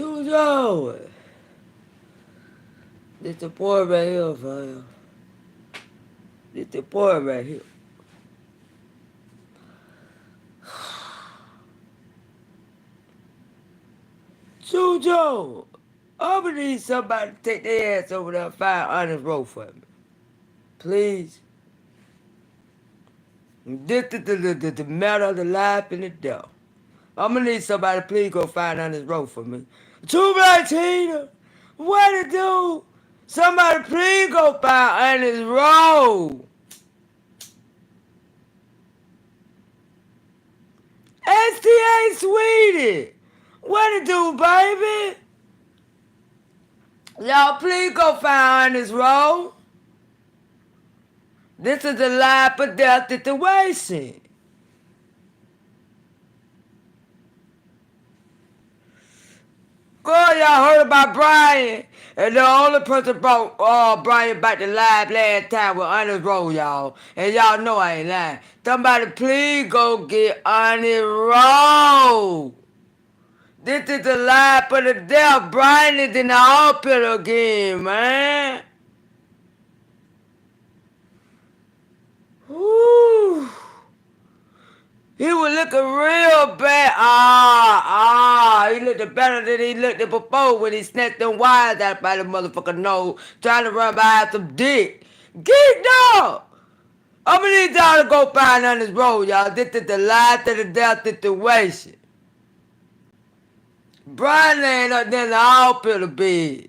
Sujo! This the boy right here, fam. This the boy right here. Sujo! I'm gonna need somebody to take their ass over there and find Honest Road for me. Please. This is the matter of the life and the death. I'm gonna need somebody to please go find Honest Road for me. Too Black Tina! What to do? Somebody please go find Honest Road! STA Sweetie! What to do, baby? Y'all please go find Honest Road. This is a life or death situation. Girl, y'all heard about Brian. And the only person brought Brian back to life last time was Honest Road, y'all. And y'all know I ain't lying. Somebody please go get Honest Road. This is the life for the death. Brian is in the hospital again, man. Woo. He was looking real bad. He looked better than he looked before when he snatched them wires out by the motherfucker nose, trying to run behind some dick. Get dog! I'm gonna need y'all to go find on this road, y'all. This is the life to the death situation. Brian laying up there in the hospital bed.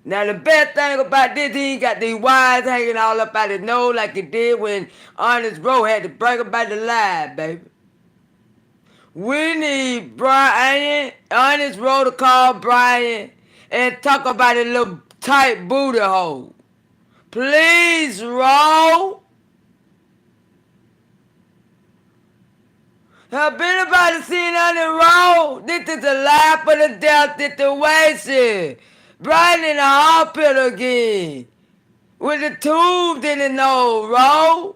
Now the best thing about this, he ain't got these wires hanging all up out his nose like he did when Honest Road had to bring him back to life, baby. We need Brian, Honest Road to call Brian and talk about his little tight booty hole. Please, roll. Have anybody seen Honest Road? This is a life or the death situation. Brian in the hospital again. With the tubes in the nose, roll.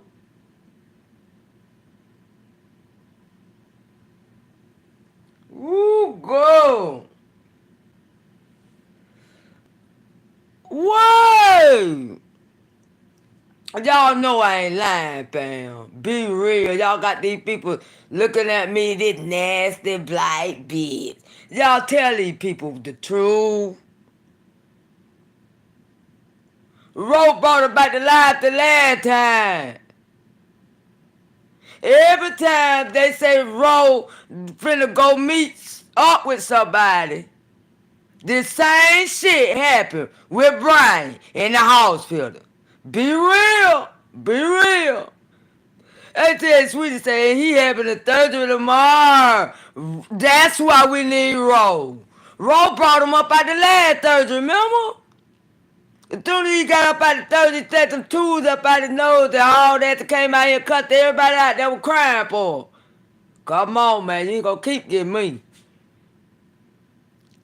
Woo, go. Whoa! Y'all know I ain't lying, fam. Be real. Y'all got these people looking at me, this nasty black bitch. Y'all tell these people the truth. Rope brought her back to life the last time. Every time they say Ro finna go meet up with somebody, the same shit happened with Brian in the hospital. Be real. Be real. They tell Sweetie saying he having a surgery tomorrow. That's why we need Ro. Ro brought him up out the last surgery, remember? As soon as he got up out the surgery, set some tools up out his nose and all that came out here and cut everybody out that was crying for. Come on, man. You ain't gonna keep getting me.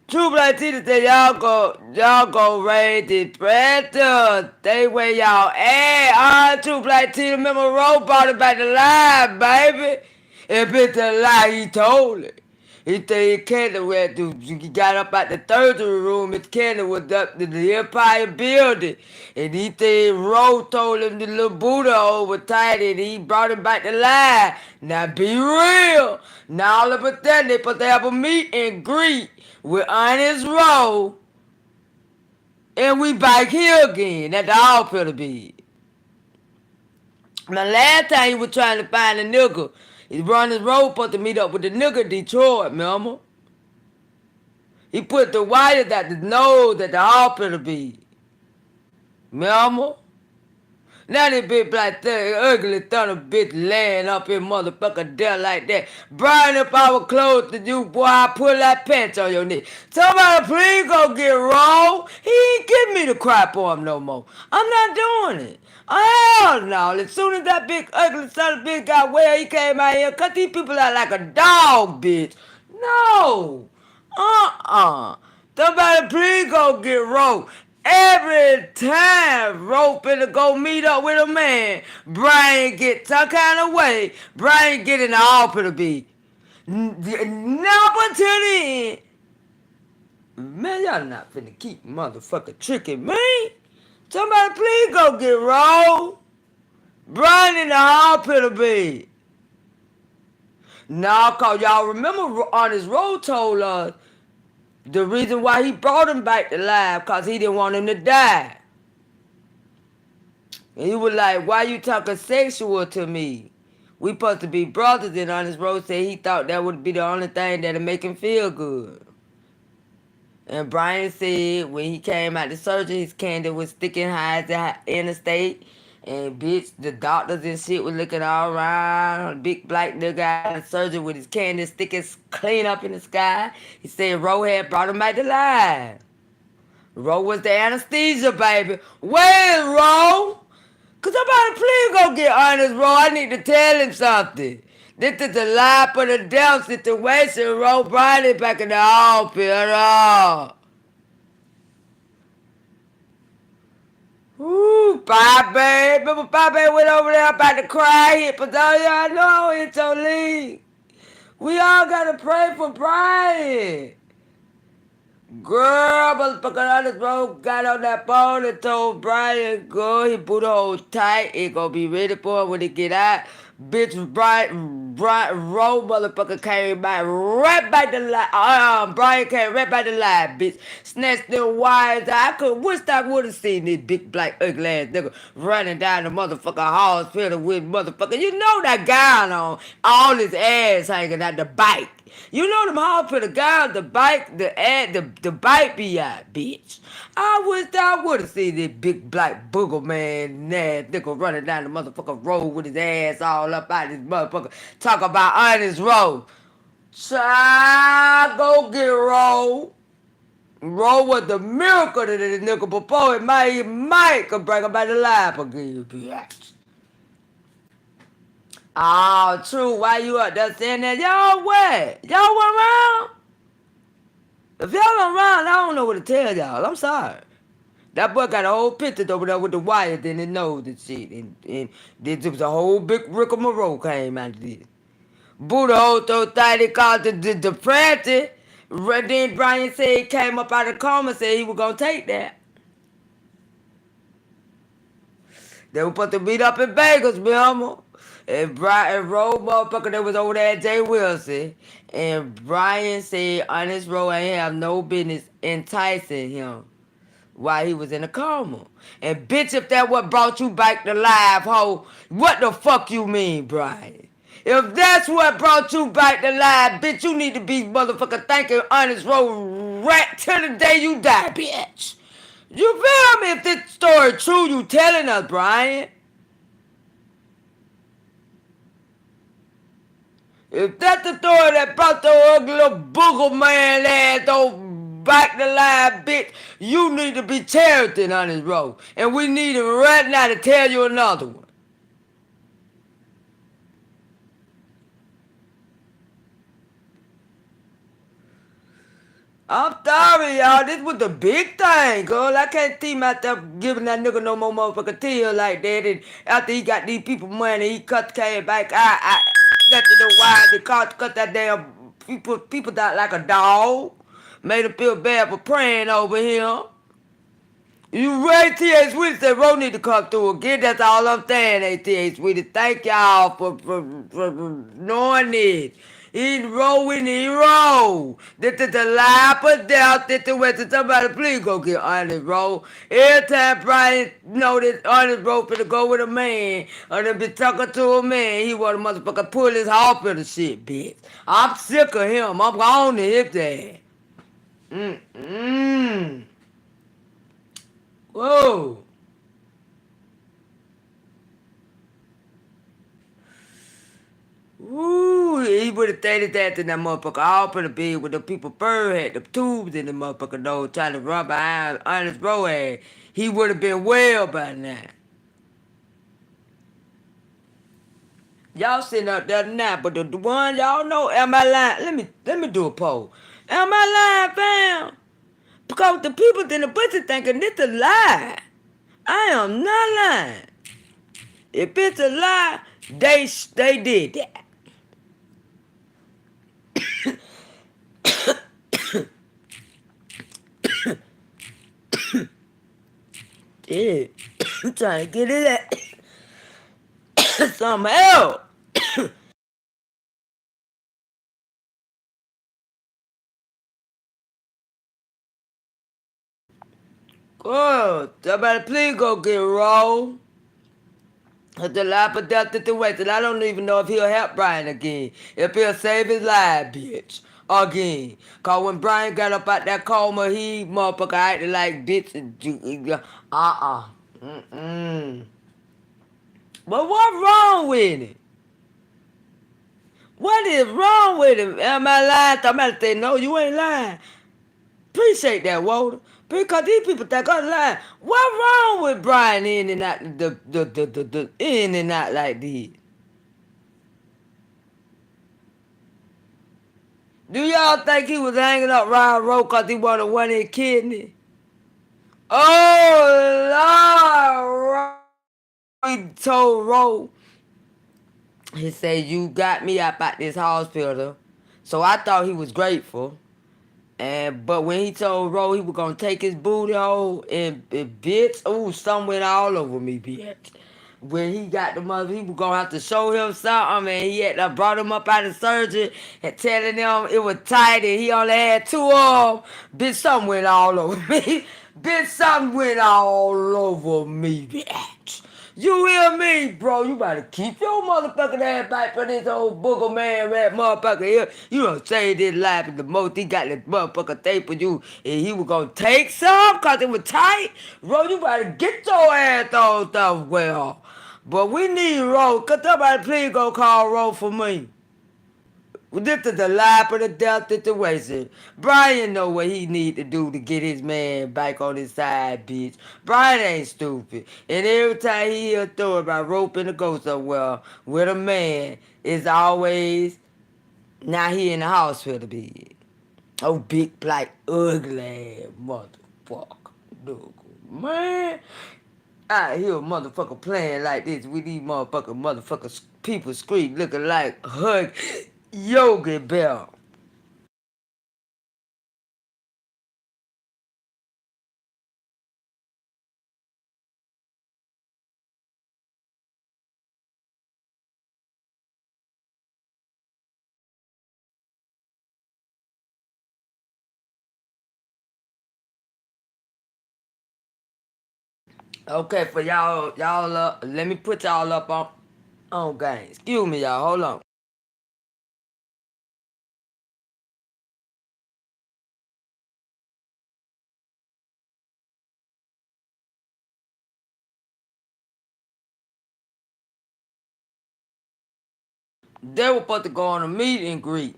True Black Tita said y'all go raise the pressure. Stay where y'all at. True Black Tita, remember Ro brought it back to life, baby. If it's a lie, he told it. He said he got up out the surgery room. His Candy was up to the Empire Building. And he said Ro told him the little Buddha over tight and he brought him back to life. Now be real. Now all of a sudden they supposed to have a meet and greet with Honest Road. And we back here again at the hospital bed. Now last time he was trying to find a nigga, he run his road supposed to meet up with the nigga in Detroit, remember? He put the wires at the nose at the hospital bed. Remember? Now this bitch like that ugly son of a bitch laying up in motherfucker death like that. Brian, if I was close to you, boy, I'd put that pants on your neck. Somebody please go get Ro. He ain't give me the cry for him no more. I'm not doing it. Hell no. As soon as that big ugly son of a bitch got well, he came out here, cut these people out like a dog, bitch. No. Somebody please go get Ro. Every time Ro finna go meet up with a man, Brian get some kind of way. Brian get in the hospital bed. Number 10. Man, y'all not finna keep motherfucking tricking me. Somebody please go get Roll. Brian in the hospital bed. Nah, cause y'all remember Honest Roll told us the reason why he brought him back to life, cause he didn't want him to die. And he was like, why you talking sexual to me? We supposed to be brothers, and Honest Roll said he thought that would be the only thing that'll make him feel good. And Brian said when he came out the surgery, his candy was sticking high as the interstate. And bitch, the doctors and shit was looking all around. Big black nigga out of surgery with his candy sticking clean up in the sky. He said Ro had brought him back to life. Ro was the anesthesia, baby. Where's Ro? Could somebody please go get Honest Ro? I need to tell him something. This is a life or the death situation. Ro Briley back in the hospital. Ooh, Bobby. Remember Bobby went over there about to cry. Hit Padolia. I know it's so league. We all gotta pray for Brian. Girl, motherfucker, Honest Ro got on that phone and told Brian, go, he put hold tight. It gonna be ready for him when he get out. Bitch, Brian, Ro motherfucker came back right back to life. Brian came right back to life, bitch. Snatched them wires. I wish I would have seen this big black ugly ass nigga running down the motherfucking hospital with motherfucker. You know that gown on, all his ass hanging out the bike. You know them hospital guys, the bike, the bike be out, bitch. I wish I would have seen this big black booger man, nigga running down the motherfucking road with his ass all up out his motherfucker. Talk about Honest Ro. Child, go get Ro. Ro was the miracle to this nigga before it might could bring him back to life again, bitch. Oh, true. Why you up there saying that? Y'all what? Y'all went around? If y'all went around, I don't know what to tell y'all. I'm sorry. That boy got a whole picture over there with the wires in his nose and shit. And there was a whole big rigmarole came out of this. Buddha whole so tight he called the depression. Then Brian said he came up out of the coma and said he was going to take that. They were supposed to meet up in Vegas, remember? And Brian Ro motherfucker that was over there at Jay Wilson. And Brian said Honest Ro ain't have no business enticing him while he was in a coma. And bitch, if that what brought you back to life, ho, what the fuck you mean, Brian? If that's what brought you back to life, bitch, you need to be motherfucker thanking Honest Ro right till the day you die, bitch. You feel me? If this story true, you telling us, Brian. If that's the story that brought the ugly little booger man ass on back to life, bitch, you need to be charity on this road. And we need him right now to tell you another one. I'm sorry, y'all. This was the big thing, girl. I can't see myself giving that nigga no more motherfucking tear like that. And after he got these people money, he cut came back. That's the why they cut that damn people died like a dog. Made him feel bad for praying over him. You right, T.A. Sweetie said Ro need to come through again. That's all I'm saying, T.A. Sweetie. Thank y'all for knowing it. He roll when he roll. This is the life or death situation. Somebody please go get Honest Ro. Every time Brian know this Honest Ro finna go with a man or to be talking to a man, he want a motherfucker pull his heart for the shit, bitch. I'm sick of him. I'm on to his ass. Whoa. Ooh, he would have stated that to that motherfucker all for the bed with the people fur had the tubes in the motherfucker nose trying to run behind Honest Ro ass. He would have been well by now. Y'all sitting up there now, but the one y'all know, am I lying? Let me do a poll. Am I lying, fam? Because the people in the pussy thinking this a lie. I am not lying. If it's a lie, they did that. Yeah. I'm trying to get it at something else. Oh, somebody please go get rolled. The life of death situation. I don't even know if he'll help Brian again. If he'll save his life, bitch. Again. Cause when Brian got up out that coma, he motherfucker acted like bitch. Mm-mm. But what's wrong with it? What is wrong with him? Am I lying? Somebody say, no, you ain't lying. Appreciate that, Walter. Because these people think I'm lying. What wrong with Brian in and out the in and out like this? Do y'all think he was hanging up Ryan Rowe because he wanted one of his kidneys? Oh, Lord. He told Rowe, he said, you got me up at this hospital. So I thought he was grateful. But when he told Rowe he was gonna take his booty hole and bitch, ooh, something went all over me, bitch. When he got the mother, he was gonna have to show him something, and he had brought him up out of surgery and telling him it was tight and he only had two of them. Bitch, something went all over me. Bitch, something went all over me, bitch. You hear me, bro? You better keep your motherfucking ass back for this old booger man rat motherfucker here. You done saved his life at the most. He got this motherfucker thing for you. And he was gonna take some cause it was tight. Bro, you better get your ass on stuff well. But we need Ro. Cause somebody please go call Ro for me. This is the life of the death situation. Brian know what he need to do to get his man back on his side, bitch. Brian ain't stupid. And every time he hear a story about roping to go somewhere with a man, it's always, now he in the hospital bed. Oh, big black ugly ass motherfucker. Look, man. I hear a motherfucker playing like this with these motherfuckers people scream looking like Hug Yogi Bear. Okay, for y'all let me put y'all up on game. Excuse me, y'all. Hold on. They were supposed to go on a meet and greet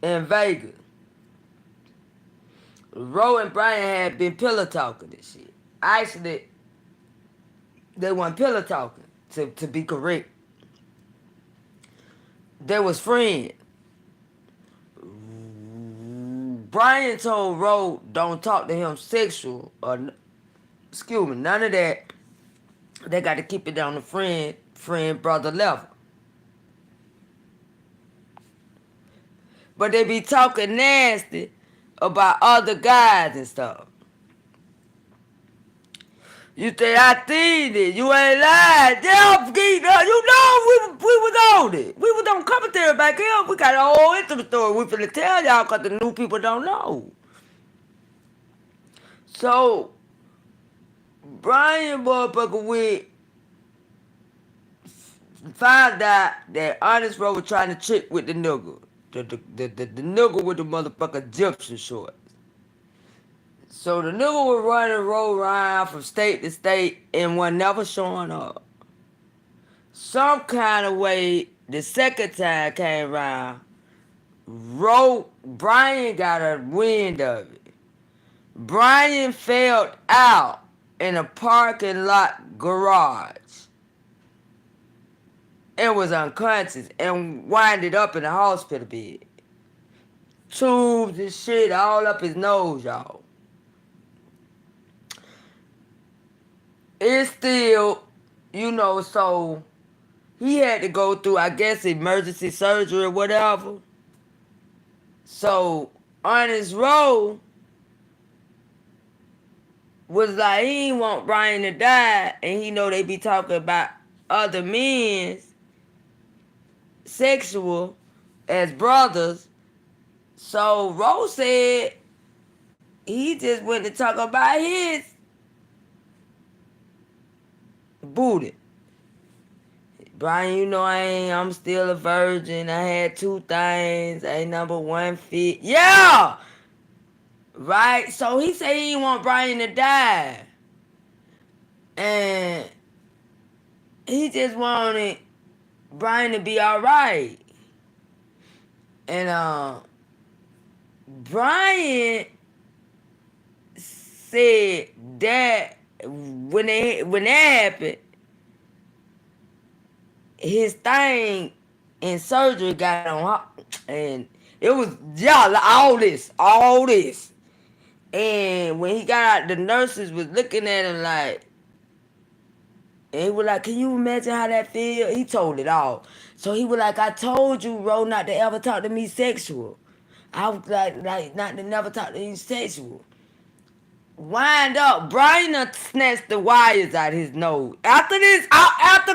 in Vegas. Roe and Brian had been pillow talking this shit. Actually, they weren't pillow talking, to be correct. They was friends. Brian told Roe don't talk to him sexual or excuse me, none of that. They got to keep it on the friend brother level. But they be talking nasty about other guys and stuff. You say I seen it. You ain't lying. Yeah, you know we was on it. We was on commentary back here. We got a whole intimate story. We finna tell y'all because the new people don't know. So Brian motherfucker went found out that Honest Rowe was trying to trick with the nigga. The nigga with the motherfucker gypsy shorts. So the nigga was running roll around from state to state and was never showing up. Some kind of way, the second time came around, Brian got a wind of it. Brian fell out in a parking lot garage and was unconscious and winded up in the hospital bed. Tubes and shit all up his nose, y'all. It's still, so he had to go through, I guess, emergency surgery or whatever. So, on his road, was like he ain't want Brian to die, and he know they be talking about other men's sexual as brothers. So Rose said he just went to talk about his booty. Brian, you know I'm still a virgin. I had 2 things. I ain't number 1 fit. Yeah! Right? So he said he didn't want Brian to die. And he just wanted Brian to be alright. And Brian said that when that happened, his thing in surgery got on, and it was all this. And when he got out, the nurses was looking at him like, and he was like, "Can you imagine how that feel?" He told it all. So he was like, "I told you, Ro, not to ever talk to me sexual. I was like not to never talk to me sexual." Wind up, Brian done snatched the wires out his nose. After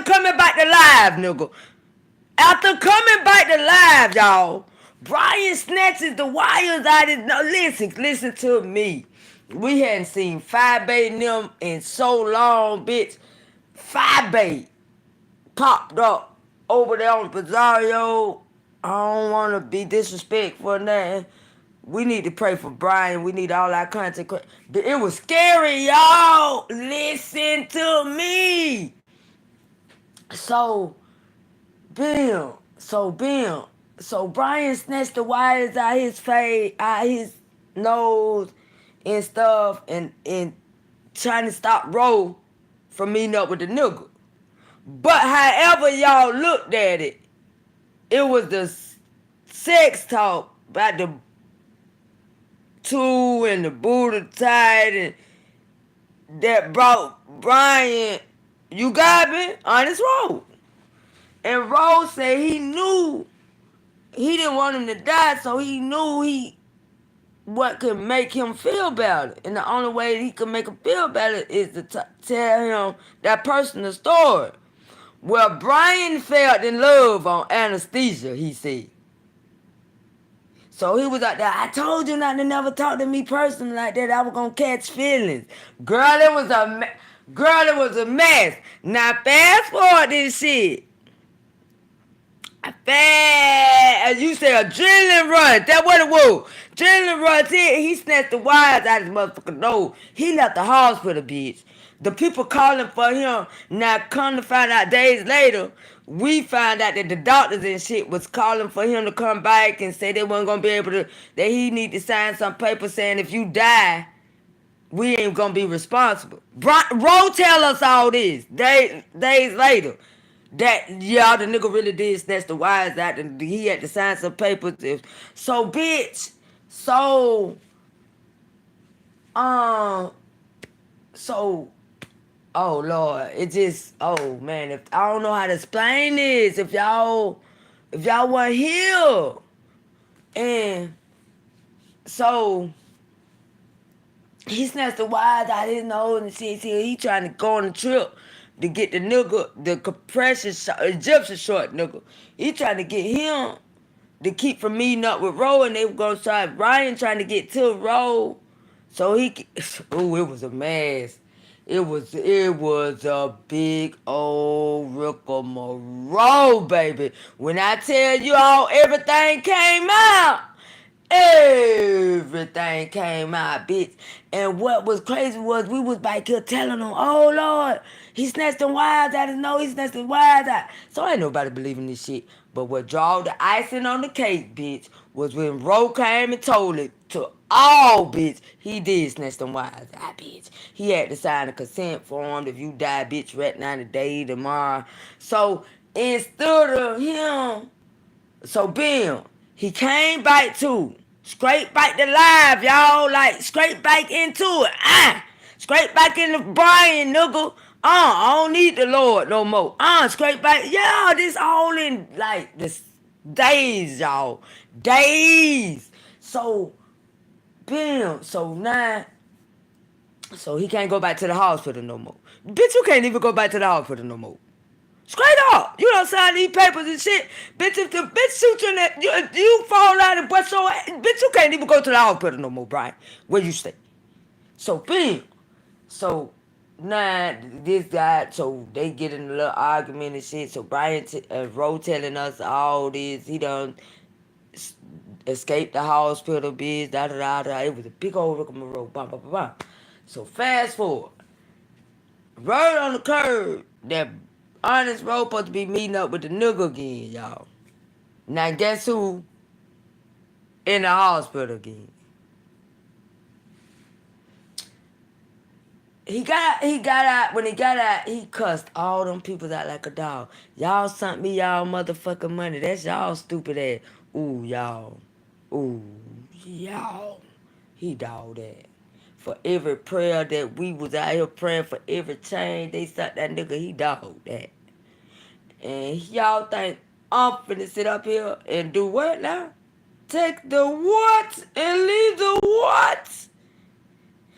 coming back to live, nigga. After coming back to live, y'all, Brian snatches the wires out his nose. Listen to me. We hadn't seen Five Bay and them in so long, bitch. Five Bay popped up over there on Pizarro. I don't want to be disrespectful or nothing. We need to pray for Brian. We need all our content. It was scary, y'all. Listen to me. So, bam. So Brian snatched the wires out his face, out his nose and stuff, and trying to stop Ro from meeting up with the nigga. But however y'all looked at it, it was the sex talk about the 2 and the Buddha tight, and that brought Brian, you got me, on his road. And Rose said he knew he didn't want him to die, so he knew what could make him feel better. And the only way he could make him feel better is to tell him that personal story. Well, Brian felt in love on anesthesia, he said. So he was like that. I told you not to never talk to me personally like that. I was gonna catch feelings. Girl, it was a mess. Now fast forward this shit. As you say, adrenaline run. That's what it was. Adrenaline run. He snatched the wires out of his motherfucking nose. He left the hospital, bitch. The people calling for him. Now, come to find out days later, we found out that the doctors and shit was calling for him to come back and say they weren't gonna be able to. That he need to sign some paper saying if you die, we ain't gonna be responsible. Ro tell us all this days later. That the nigga really did snatch the wires out, and he had to sign some papers. So bitch, so oh Lord, it just, oh man, if I don't know how to explain this, if y'all weren't here, and so he snatched the wires out his nose and shit. He trying to go on a trip to get the nigga, the compression Egyptian short nigga. He trying to get him to keep from meeting up with Ro, and they were gonna try Brian trying to get to Ro, so he. Oh, it was a mess. It was a big old rigmarole, baby. When I tell you all, everything came out. Everything came out, bitch. And what was crazy was we was back here telling them, oh Lord, he snatched them wires out his nose, he snatched the wires out. So ain't nobody believing this shit. But what draw the icing on the cake, bitch, was when Ro came and told it to all, bitch, he did snatch them wires out, bitch. He had to sign a consent form if you die, bitch, right now, today, tomorrow. So instead of him, so bam, he came back to, straight back to live, y'all, like straight back into it. Straight back into Brian, nigga. I don't need the Lord no more. Straight back. Yeah, this all in like this days, y'all. Days. So, bam. So now So he can't go back to the hospital no more. Bitch, you can't even go back to the hospital no more. Straight up. You don't sign these papers and shit. Bitch, if the bitch shoots you in that, you fall out and bust your ass. Bitch, you can't even go to the hospital no more, Brian. Where you stay. So, bam. So, now, this guy, so they get in a little argument and shit. So, Brian Rowe telling us all this. He done escaped the hospital, bitch, da-da-da-da. It was a big old rigmarole, bam, bam, bam, bam. So, fast forward. Right on the curb, that Honest Rowe supposed to be meeting up with the nigga again, y'all. Now, guess who in the hospital again? He got out, when he got out, he cussed all them people out like a dog. Y'all sent me y'all motherfucking money. That's y'all stupid ass. Ooh, y'all. Ooh, y'all. He dogged that. For every prayer that we was out here praying, for every change they sent that nigga, he dogged that. And y'all think I'm finna sit up here and do what now? Take the what and leave the what?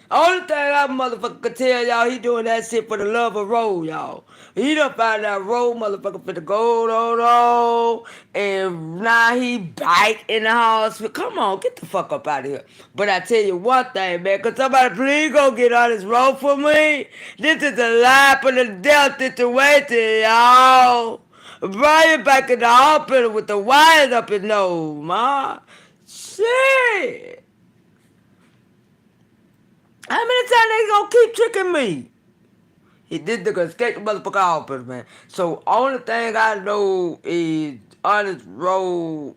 Only thing I motherfucker could tell y'all, he doing that shit for the love of Roll, y'all. He done found out Roll motherfucker for the gold on, and now he back in the hospital. Come on, get the fuck up out of here. But I tell you one thing, man, could somebody please go get on this roll for me? This is a life and a death situation, y'all. Brian back in the hospital with the wires up his nose, ma. Shit. How many times they gonna keep tricking me? He did the escape the motherfucker hospital, man. So only thing I know is Honest Roll.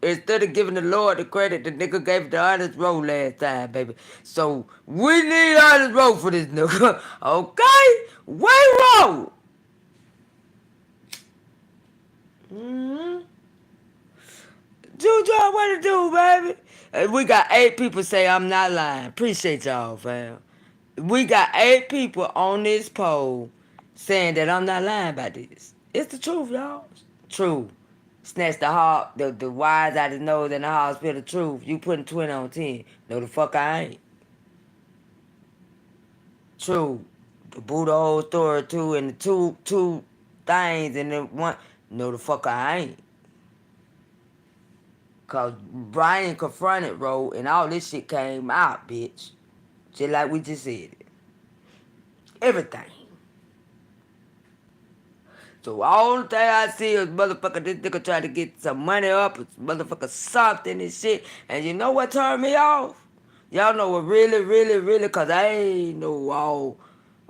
Instead of giving the Lord the credit, the nigga gave the Honest Roll last time, baby. So we need Honest Roll for this nigga. Okay? Way roll. Do what to do, baby. And we got 8 people say I'm not lying. Appreciate y'all, fam. We got 8 people on this poll saying that I'm not lying about this. It's the truth, y'all. True. Snatch the heart, the wise out of the nose and the hospital. The truth. You putting 20 on 10. No, the fuck I ain't. True. The Buddha whole story too, and the two things, and then one. No, the fuck I ain't. Cause Brian confronted Roe, and all this shit came out, bitch. Just like we just said it. Everything. So all the thing I see is motherfucker, this nigga trying to get some money up, motherfucker something and shit. And you know what turned me off? Y'all know what really, cause I ain't know all.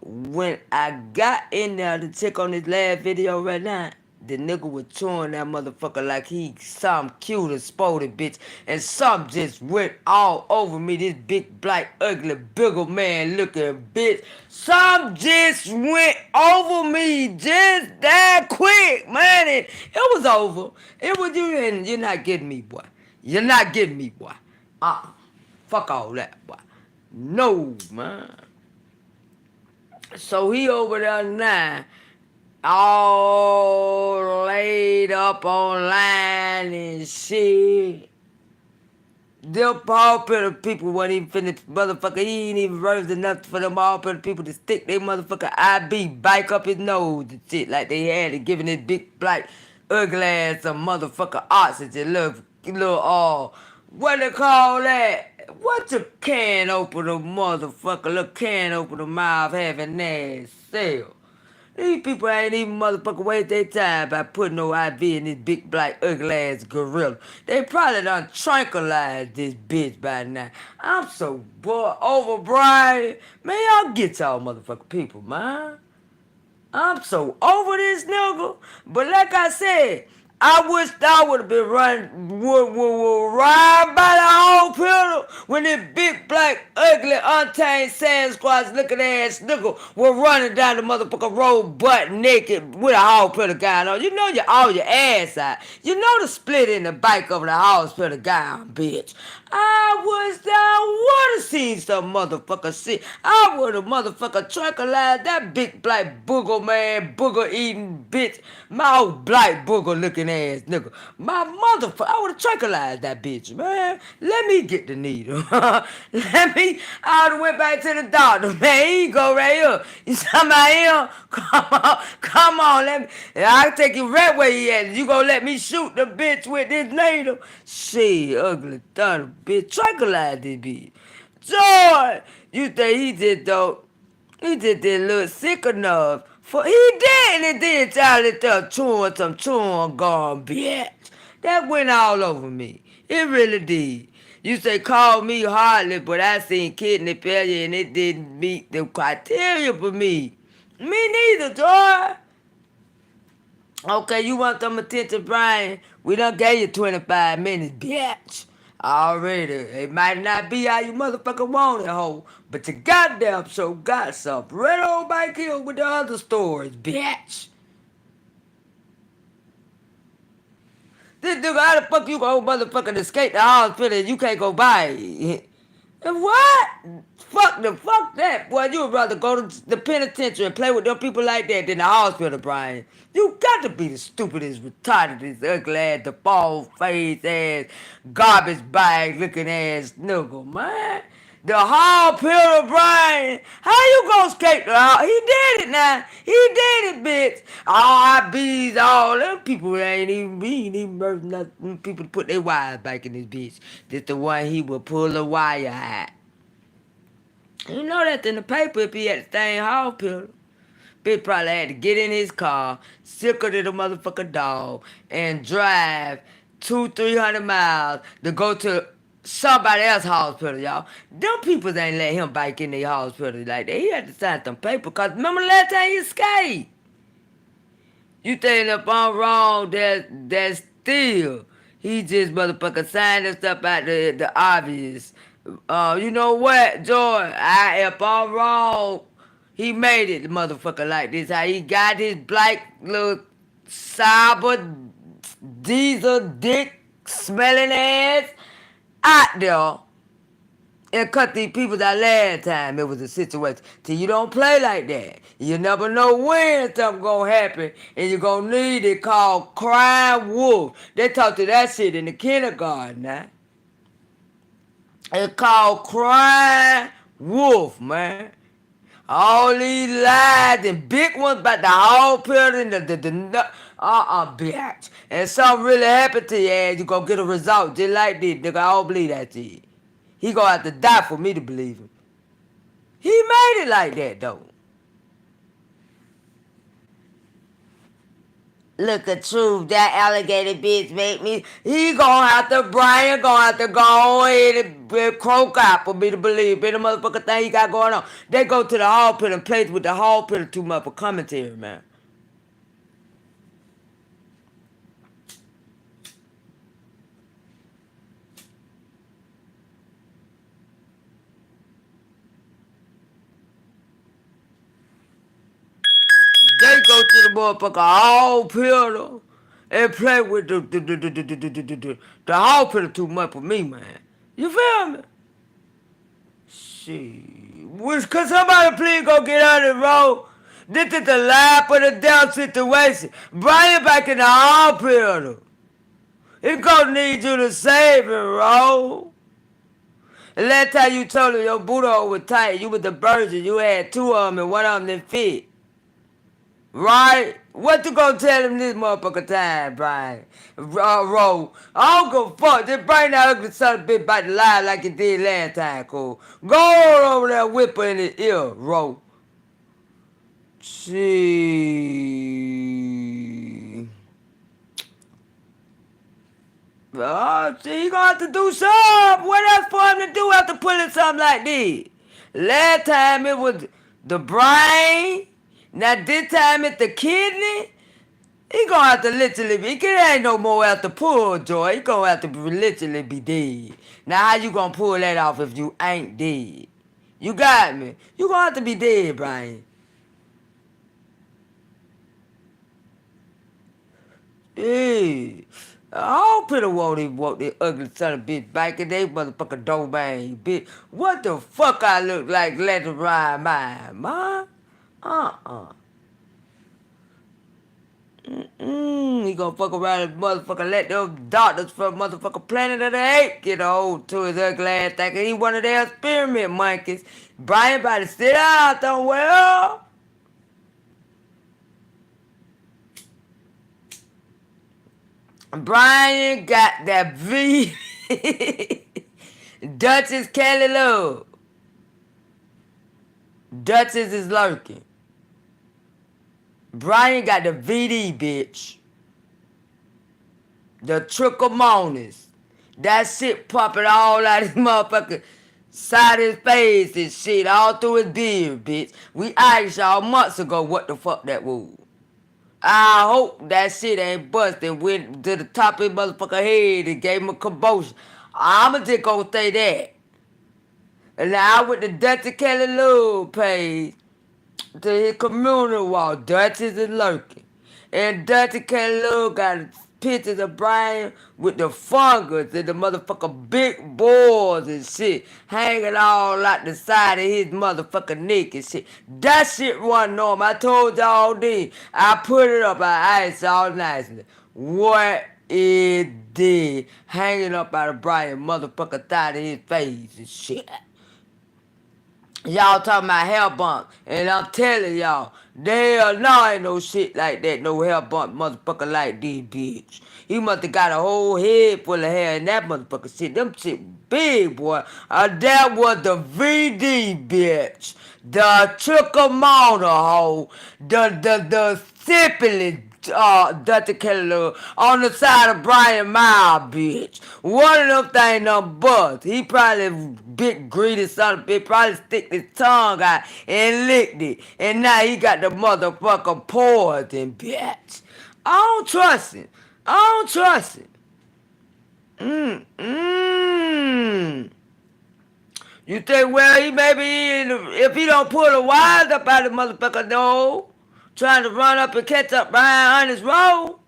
When I got in there to check on this last video right now, the nigga was chewing that motherfucker like he some cute and sporty bitch. And some just went all over me, this big black ugly bigger man looking bitch. Some just went over me just that quick, man. It was over. It was you, and you're not getting me, boy. You're not getting me, boy. Fuck all that, boy. No, man. So he over there now, all laid up online and shit. Them popular people wasn't even finished, motherfucker. He ain't even worth enough for them popular people to stick their motherfucker IB bike up his nose and shit like they had it, giving this big black ugly ass some motherfucker oxygen. Little what they call that? What your can opener motherfucker? Little can opener mouth having ass sale. These people ain't even motherfucker waste their time by putting no IV in this big black ugly ass gorilla. They probably done tranquilized this bitch by now. I'm so bored over Brian. Man, y'all get y'all motherfucker people, man. I'm so over this nigga. But like I said, I wish I would have been running, riding by the whole pillar when this big black ugly untamed Sasquatch looking ass nigga was running down the motherfucking road butt naked with a hospital gown on. You know you all your ass out. You know the split in the bike of the hospital gown, bitch. I wish I would have seen some motherfucker shit. I would have motherfucker tranquilized that big black booger man, booger eating bitch, my old black booger looking ass nigga. My motherfucker, I would have tranquilized that bitch, man. Let me get the needle. I would have went back to the doctor, man. Here you go right here. You talking about him? Come on, let me. I'll take you right where he at. You gonna let me shoot the bitch with this needle? Shit, ugly thunder, bitch. Tranquilize this bitch. Joy, you think he did though? He just didn't look sick enough. For he did, and then Charlie there chewing some chewing gum, bitch. That went all over me. It really did. You say call me hardly, but I seen kidney failure and it didn't meet the criteria for me. Me neither, Joy. Okay, you want some attention, Brian? We done gave you 25 minutes, bitch. Already. It might not be how you motherfucker want it, ho. But you goddamn sure got something. Right on back here with the other stories, bitch. This nigga, how the fuck you gonna motherfucking escape the hospital and you can't go by it? And what? Fuck that. Boy, you would rather go to the penitentiary and play with them people like that than the hospital, Brian. You got to be the stupidest, retarded, ugly ass, the bald face ass, garbage bag looking ass nigga, man. The hospital, Brian. How you gonna escape the hospital? He did it now. He did it, bitch. RIBs, all them people ain't even me. Ain't even murdered nothing. People put their wires back in this bitch. This the one he would pull a wire at. You know that's in the paper if he had the same hospital. Bitch probably had to get in his car, sicker than a motherfucking dog, and drive 200-300 miles to go to somebody else's hospital, y'all. Them people ain't let him back in their hospital like that. He had to sign some paper, because remember last time he escaped? You think if I'm wrong, that's still. He just motherfucker signed that stuff out the obvious. You know what, George? If I'm wrong, he made it, the motherfucker like this. How he got his black little cyber diesel dick smelling ass out there and cut these people out last time. It was a situation. See, you don't play like that. You never know when something gonna happen, and you're gonna need it called crying wolf. They taught you that shit in the kindergarten now. It's called crying wolf, man. All these lies and big ones about the whole building, bitch. And something really happened to you, and you gonna get a result just like this, nigga. I don't believe that shit. He gonna have to die for me to believe him. He made it like that, though. Look at Truth, that alligator bitch make me. Brian gonna have to go ahead and croak out for me to believe in the motherfucker thing he got going on. They go to the hall pit and play with the hall pit too much for commentary, man. They go to the motherfucker hall pit and play with the hall pit too much for me, man. You feel me? Shit. Could somebody please go get on the road? This is the life of the death situation. Brian back in the hospital. He gonna need you to save him, bro. And last time you told him your booty hole was tight, you was the virgin. You had two of them and one of them didn't fit. Right? What you gonna tell him this motherfucker time, Brian? Ro. I don't give a fuck. Just bring that ugly son of a bitch about to lie like you did last time, cool. Go on over there whisper in his ear, Ro. See. See, he gonna have to do something. What else for him to do after pulling something like this? Last time it was the brain. Now this time it's the kidney. He gonna have to literally be, it ain't no more after pull, Joy. He gonna have to literally be dead. Now how you gonna pull that off if you ain't dead? You got me. You gonna have to be dead, Brian. Hey, I hope it won't walk that ugly son of a bitch back in they motherfucking domain, bitch. What the fuck I look like? Let it ride mine, ma? He gonna fuck around and motherfucker let them doctors from motherfucker Planet of the Apes get a hold to his ugly ass thinking he one of their experiment monkeys. Brian about to sit out somewhere. Brian got that V. Duchess Kelly Love. Duchess is lurking. Brian got the VD, bitch. The trichomonas. That shit popping all out his motherfucking side of his face and shit, all through his beard, bitch. We asked y'all months ago what the fuck that was. I hope that shit ain't busted, went to the top of his motherfucking head and gave him a convulsion. I'ma just gonna say that. And now with the Dutch Kelly Love page, to his community wall, Duchess is lurking. And Dutch Kelly Love got pictures of Brian with the fungus and the motherfucker big boars and shit hanging all out the side of his motherfucking neck and shit. That shit wasn't normal. I told y'all then. I put it up. I asked y'all nicely. What is this hanging up out of Brian motherfucker thigh of his face and shit? Y'all talking about hair bump, and I'm telling y'all, hell no ain't no shit like that, no hair bump motherfucker like this bitch. He must have got a whole head full of hair in that motherfucker shit. Them shit big, boy. That was the VD bitch. The Chickamauga hoe. The syphilis Dr. Kelly on the side of Brian Miles, bitch. One of them things done bust. He probably big greedy son of a bitch, probably stick his tongue out and licked it. And now he got the motherfucker poison, bitch. I don't trust him. I don't trust him. You think, well, he maybe, if he don't pull the wires up out of the motherfucker, no. Trying to run up and catch up Brian on his road.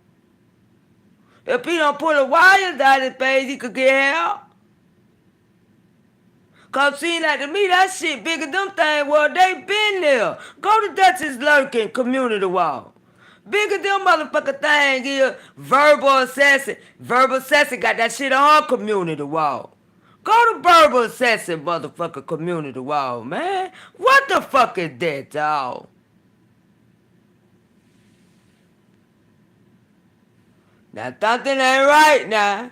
If he don't pull the wires out his face, he could get help. Cause seem like to me that shit bigger them things, well, they been there. Go to Dutchess Lurking Community Wall. Bigger them motherfucker thing here. Verbal Assassin. Verbal Assassin got that shit on her community wall. Go to Verbal Assassin motherfucker community wall, man. What the fuck is that, dog? Now, something ain't right now.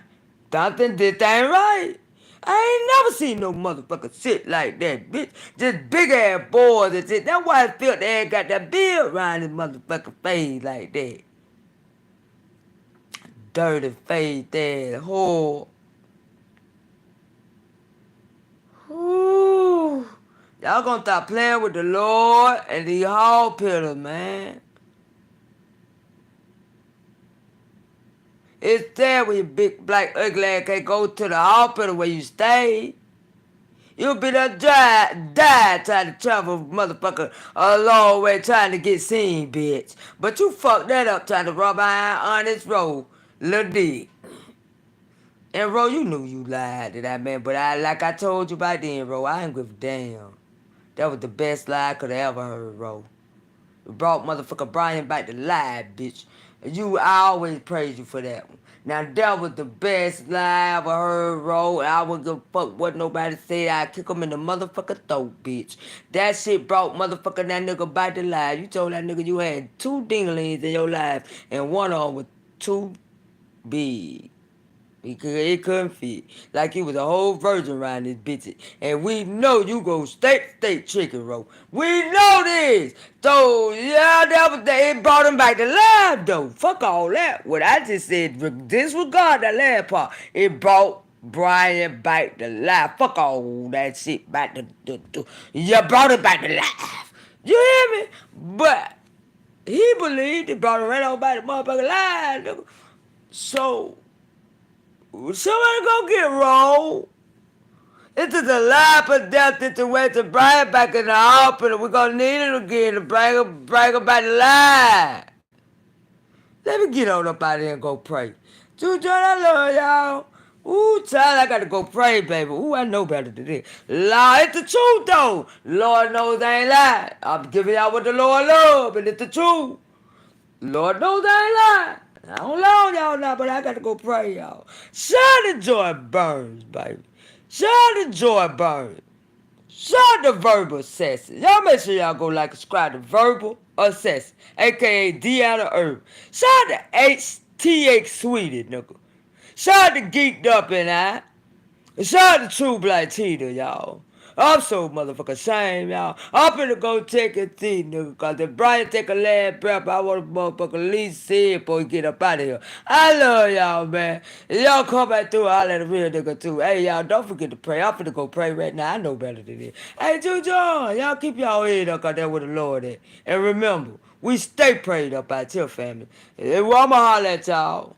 Something this ain't right. I ain't never seen no motherfucker shit like that, bitch. Just big ass boys and shit. That's why I felt they got that beard around his motherfucking face like that. Dirty face there, whore. Ooh. Y'all gonna stop playing with the Lord and the hall pillars, man. It's sad when you big black ugly ass can't go to the hospital where you stay. You'll be there die trying to travel motherfucker a long way trying to get seen, bitch. But you fucked that up trying to rub behind honest road, Lil D. And Ro, you knew you lied to that man, but like I told you about then, Ro, I ain't give a damn. That was the best lie I could have ever heard, Ro. You brought motherfucker Brian back to life, bitch. I always praise you for that one. Now that was the best lie I ever heard, Ro. I wouldn't give a fuck what nobody said. I'd kick him in the motherfucker throat, bitch. That shit brought motherfucker that nigga back to life. You told that nigga you had 2 dinglings in your life and one of them was too big. It couldn't fit. Like he was a whole virgin around this bitch. And we know you go state chicken roll. We know this. So, yeah, it brought him back to life, though. Fuck all that. What I just said, disregard that last part. It brought Brian back to life. Fuck all that shit back to you brought it back to life. You hear me? But he believed it brought him right on back to motherfucking life, nigga. So, somebody go get rolled. This is a life or death situation. Brian back in the hospital. We're gonna need it again to bring him back to life. Let me get on up out here and go pray. True John, I love y'all. Ooh, child, I gotta go pray, baby. Ooh, I know better than this. Lord, it's the truth, though. Lord knows I ain't lying. I'm giving y'all what the Lord loves, and it's the truth. Lord knows I ain't lying. I don't lie on y'all now, but I got to go pray, y'all. Shout to Joy Burns, baby. Shout to Joy Burns. Shout to Verbal Assassin. Y'all make sure y'all go like and subscribe to Verbal Assassin, aka Deanna Herb. Shout to HTX Sweetie, nigga. Shout to Geeked Up and I. Shout out to True Black Cheetah, y'all. I'm so motherfucking shame, y'all. I'm finna go take a tea, nigga, cause if Brian take a last breath, I want to motherfucking at least see it before he get up out of here. I love y'all, man. And y'all come back through, I'll let a real nigga too. Hey, y'all, don't forget to pray. I'm finna go pray right now. I know better than this. Hey, Juju, y'all keep y'all head up out there with the Lord at. And remember, we stay prayed up out here, family. And I'ma holler at y'all.